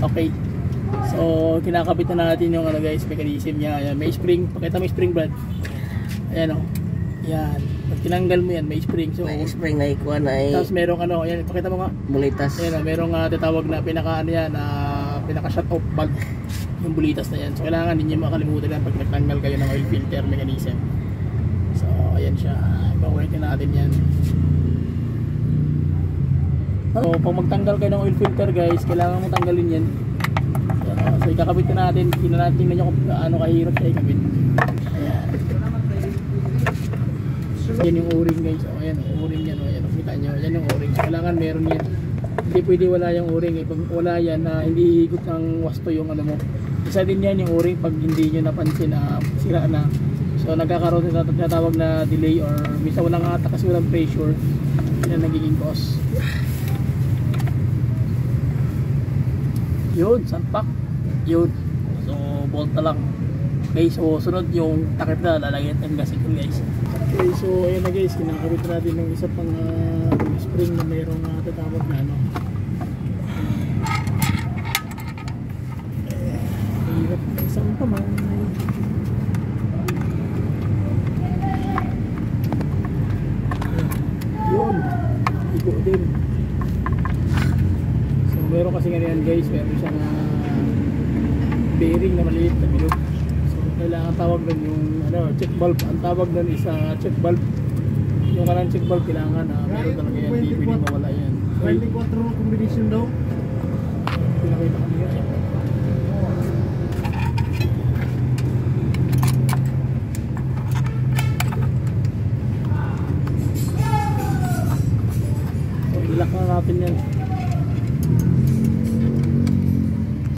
Okay. So, kinakabit na natin yung ano guys, mechanism niya. Ayan, may spring. Pakita mo yung spring, Brad. Ayan o. Yan. Pag tinanggal mo yan, may spring. So, may spring na ikuha na ay... Tapos merong ano, ayan, pakita mo nga. Bulitas. Ayan o, merong tatawag na pinaka ano yan, pinaka shut off valve. Yung bulitas na yan. So, kailangan hindi nyo makalimutan yan pag nagtanggal kayo ng oil filter mechanism. So, ayan siya. Ipaworkin natin yan. So, pag magtanggal kayo ng oil filter guys, kailangan mo tanggalin yan. So, ikakabit na natin. Tingnan nyo kung ano kahirap siya ikabit. Ayan. Yan yung o-ring guys. O, ayan, o-ring yan. O, ayan, kita nyo. Yan yung o-ring. So, kailangan meron yan. Hindi pwede wala yung o-ring. Pag wala yan, hindi higot ng wasto yung ano mo. Isa din yan yung o-ring pag hindi nyo napansin na sira na. So, nagkakaroon na tinatawag na delay or misa walang atak kasi walang pressure. Yan ang nagiging cause. Yun, sunpack. Yun. So, bolt na lang. Okay, so sunod yung takip na lalagyan ng gasikon guys. Okay, so ayun na guys, kinakabit natin ng isa pang spring na mayroong tatawag na ano. Hirap na isang kamay. Yun, igo din. So meron kasi ganyan guys, meron siyang bearing na maliit na bilog. So kailangan tawag doon yung ano, check valve. Ang tawag doon is check valve. Yung kanang check valve kailangan meron talaga yan, hindi pwede mawala yan. 24 combination daw.